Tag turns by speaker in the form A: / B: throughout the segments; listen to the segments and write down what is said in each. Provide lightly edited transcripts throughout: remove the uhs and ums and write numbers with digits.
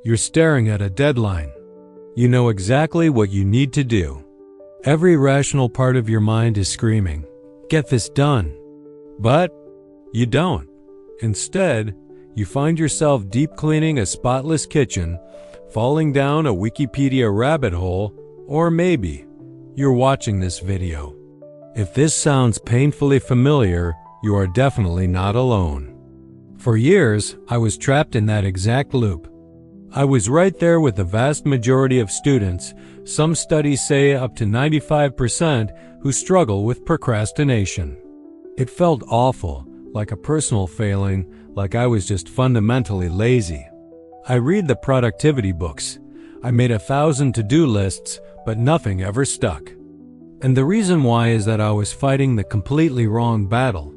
A: You're staring at a deadline. You know exactly what you need to do. Every rational part of your mind is screaming, "Get this done." But you don't. Instead, you find yourself deep cleaning a spotless kitchen, falling down a Wikipedia rabbit hole, or maybe you're watching this video. If this sounds painfully familiar, you are definitely not alone. For years, I was trapped in that exact loop. I was right there with the vast majority of students, some studies say up to 95%, who struggle with procrastination. It felt awful, like a personal failing, like I was just fundamentally lazy. I read the productivity books. I made 1,000 to-do lists, but nothing ever stuck. And the reason why is that I was fighting the completely wrong battle.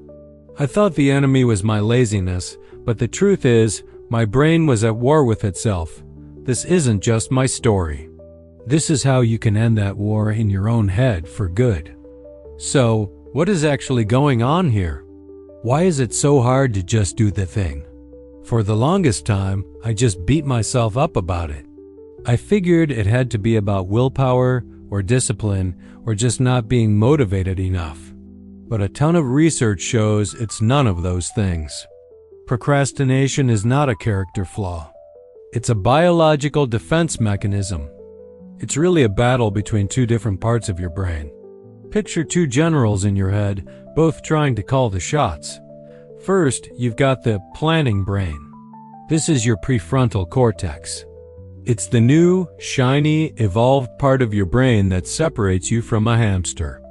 A: I thought the enemy was my laziness, but the truth is, my brain was at war with itself. This isn't just my story. This is how you can end that war in your own head for good. So, what is actually going on here? Why is it so hard to just do the thing? For the longest time, I just beat myself up about it. I figured it had to be about willpower or discipline or just not being motivated enough. But a ton of research shows it's none of those things. Procrastination is not a character flaw. It's a biological defense mechanism. It's really a battle between two different parts of your brain. Picture two generals in your head, both trying to call the shots. First, you've got the planning brain. This is your prefrontal cortex. It's the new, shiny, evolved part of your brain that separates you from a hamster.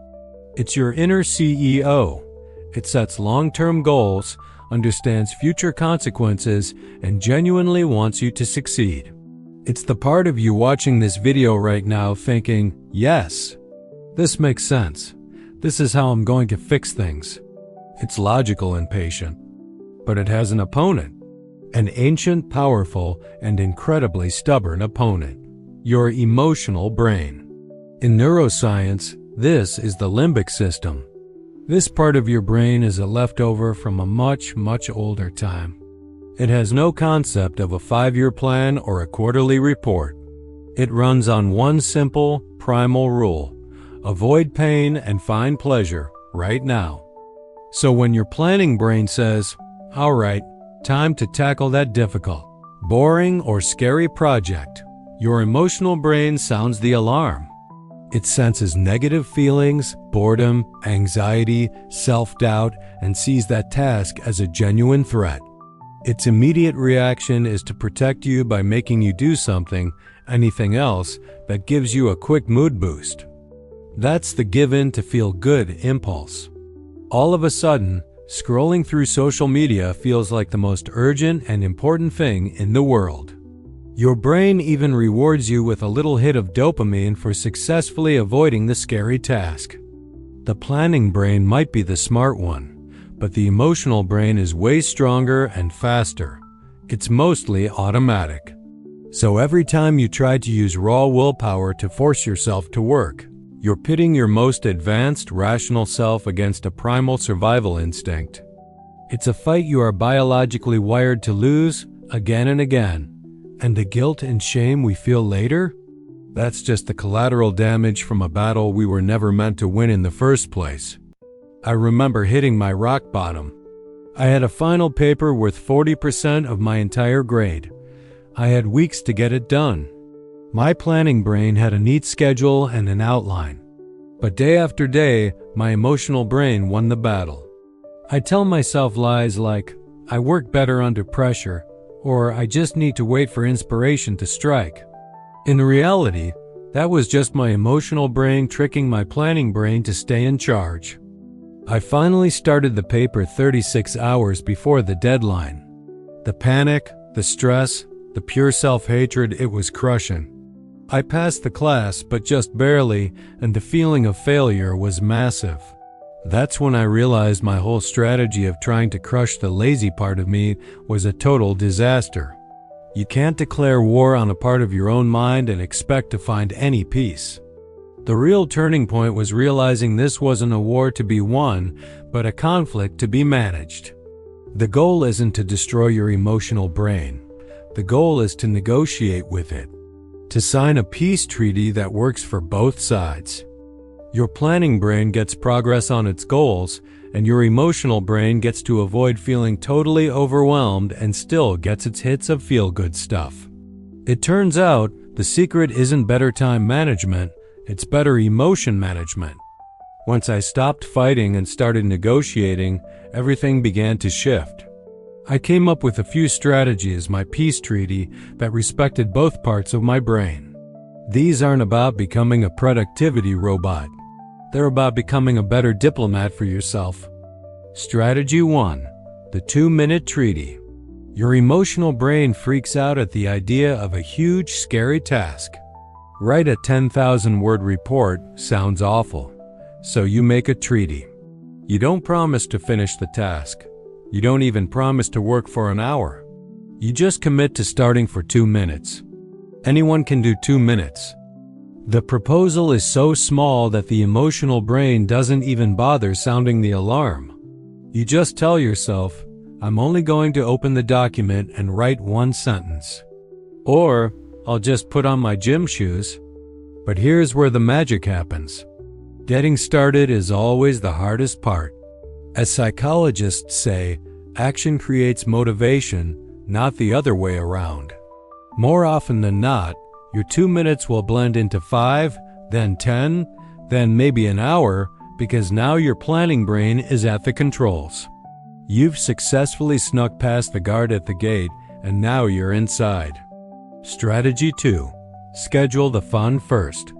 A: It's your inner CEO. It sets long-term goals, understands future consequences, and genuinely wants you to succeed. It's the part of you watching this video right now thinking, yes, this makes sense. This is how I'm going to fix things. It's logical and patient. But it has an opponent. An ancient, powerful, and incredibly stubborn opponent. Your emotional brain. In neuroscience, this is the limbic system. This part of your brain is a leftover from a much, much older time. It has no concept of a 5-year plan or a quarterly report. It runs on one simple, primal rule. Avoid pain and find pleasure right now. So when your planning brain says, "All right, time to tackle that difficult, boring, or scary project," your emotional brain sounds the alarm. It senses negative feelings, boredom, anxiety, self-doubt, and sees that task as a genuine threat. Its immediate reaction is to protect you by making you do something, anything else, that gives you a quick mood boost. That's the give-in to feel good impulse. All of a sudden, scrolling through social media feels like the most urgent and important thing in the world. Your brain even rewards you with a little hit of dopamine for successfully avoiding the scary task. The planning brain might be the smart one, but the emotional brain is way stronger and faster. It's mostly automatic. So every time you try to use raw willpower to force yourself to work, you're pitting your most advanced rational self against a primal survival instinct. It's a fight you are biologically wired to lose again and again. And the guilt and shame we feel later? That's just the collateral damage from a battle we were never meant to win in the first place. I remember hitting my rock bottom. I had a final paper worth 40% of my entire grade. I had weeks to get it done. My planning brain had a neat schedule and an outline. But day after day, my emotional brain won the battle. I tell myself lies like, I work better under pressure, or I just need to wait for inspiration to strike. In reality, that was just my emotional brain tricking my planning brain to stay in charge. I finally started the paper 36 hours before the deadline. The panic, the stress, the pure self-hatred, it was crushing. I passed the class, but just barely, and the feeling of failure was massive. That's when I realized my whole strategy of trying to crush the lazy part of me was a total disaster. You can't declare war on a part of your own mind and expect to find any peace. The real turning point was realizing this wasn't a war to be won, but a conflict to be managed. The goal isn't to destroy your emotional brain, The goal is to negotiate with it, to sign a peace treaty that works for both sides. Your planning brain gets progress on its goals, and your emotional brain gets to avoid feeling totally overwhelmed and still gets its hits of feel-good stuff. It turns out, the secret isn't better time management, it's better emotion management. Once I stopped fighting and started negotiating, everything began to shift. I came up with a few strategies, my peace treaty, that respected both parts of my brain. These aren't about becoming a productivity robot. They're about becoming a better diplomat for yourself. Strategy 1. The 2-minute treaty. Your emotional brain freaks out at the idea of a huge, scary task. Write a 10,000-word report sounds awful, so you make a treaty. You don't promise to finish the task. You don't even promise to work for an hour. You just commit to starting for 2 minutes. Anyone can do 2 minutes. The proposal is so small that the emotional brain doesn't even bother sounding the alarm. You just tell yourself, I'm only going to open the document and write 1 sentence. Or, I'll just put on my gym shoes. But here's where the magic happens. Getting started is always the hardest part. As psychologists say, action creates motivation, not the other way around. More often than not, your 2 minutes will blend into 5, then 10, then maybe an hour, because now your planning brain is at the controls. You've successfully snuck past the guard at the gate, and now you're inside. Strategy 2. Schedule the fun first.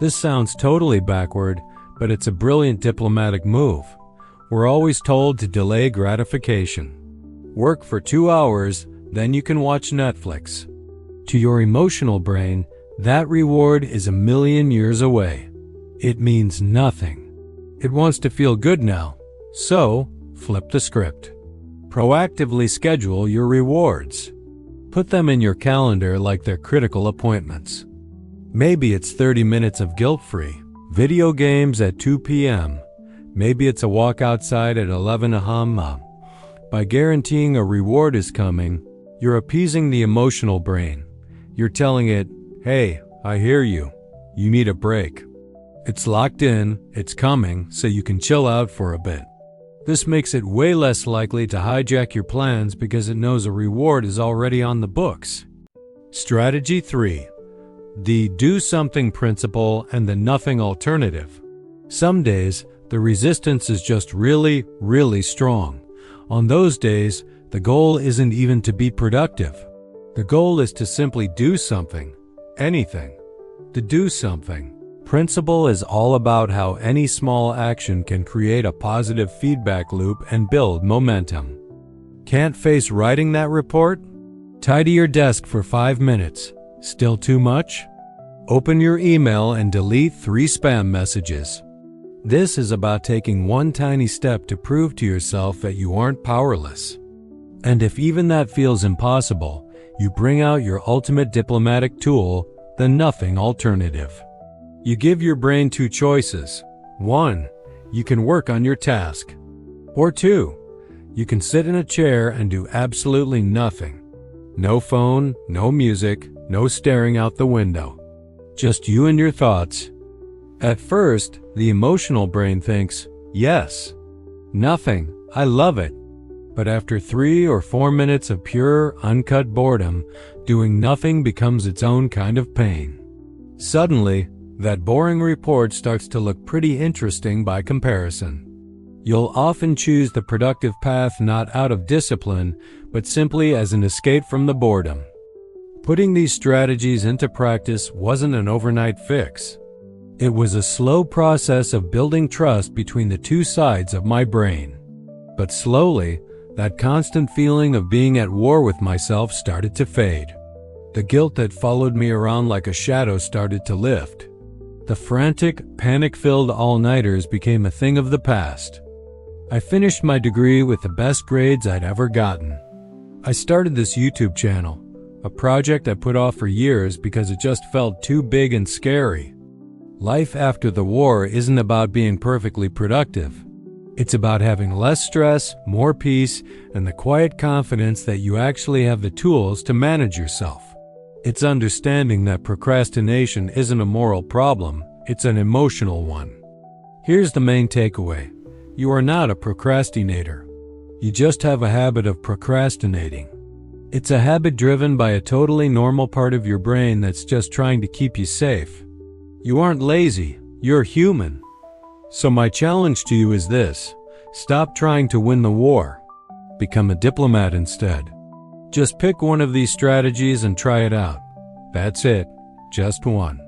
A: This sounds totally backward, but it's a brilliant diplomatic move. We're always told to delay gratification. Work for 2 hours, then you can watch Netflix. To your emotional brain, that reward is a million years away. It means nothing. It wants to feel good now, so flip the script. Proactively schedule your rewards. Put them in your calendar like they're critical appointments. Maybe it's 30 minutes of guilt-free video games at 2 p.m. Maybe it's a walk outside at 11 a.m. By guaranteeing a reward is coming, you're appeasing the emotional brain. You're telling it, hey, I hear you. You need a break. It's locked in, it's coming, so you can chill out for a bit. This makes it way less likely to hijack your plans because it knows a reward is already on the books. Strategy 3. The do something principle and the nothing alternative. Some days, the resistance is just really, really strong. On those days, the goal isn't even to be productive. The goal is to simply do something, anything. The do something principle is all about how any small action can create a positive feedback loop and build momentum. Can't face writing that report? Tidy your desk for 5 minutes. Still too much? Open your email and delete 3 spam messages. This is about taking one tiny step to prove to yourself that you aren't powerless. And if even that feels impossible, you bring out your ultimate diplomatic tool, the nothing alternative. You give your brain 2 choices. 1, you can work on your task. Or 2, you can sit in a chair and do absolutely nothing. No phone, no music, no staring out the window. Just you and your thoughts. At first, the emotional brain thinks, yes, nothing, I love it. But after 3 or 4 minutes of pure, uncut boredom, doing nothing becomes its own kind of pain. Suddenly, that boring report starts to look pretty interesting by comparison. You'll often choose the productive path not out of discipline, but simply as an escape from the boredom. Putting these strategies into practice wasn't an overnight fix. It was a slow process of building trust between the 2 sides of my brain. But slowly, that constant feeling of being at war with myself started to fade. The guilt that followed me around like a shadow started to lift. The frantic, panic-filled all-nighters became a thing of the past. I finished my degree with the best grades I'd ever gotten. I started this YouTube channel, a project I put off for years because it just felt too big and scary. Life after the war isn't about being perfectly productive. It's about having less stress, more peace, and the quiet confidence that you actually have the tools to manage yourself. It's understanding that procrastination isn't a moral problem, it's an emotional one. Here's the main takeaway. You are not a procrastinator. You just have a habit of procrastinating. It's a habit driven by a totally normal part of your brain that's just trying to keep you safe. You aren't lazy, you're human. So my challenge to you is this: stop trying to win the war. Become a diplomat instead. Just pick one of these strategies and try it out. That's it, just one.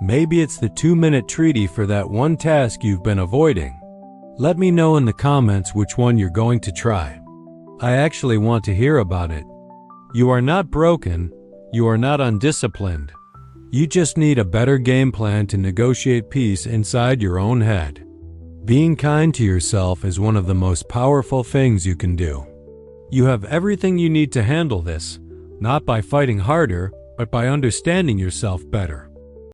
A: Maybe it's the 2-minute treaty for that one task you've been avoiding. Let me know in the comments which one you're going to try. I actually want to hear about it. You are not broken, you are not undisciplined. You just need a better game plan to negotiate peace inside your own head. Being kind to yourself is one of the most powerful things you can do. You have everything you need to handle this, not by fighting harder, but by understanding yourself better.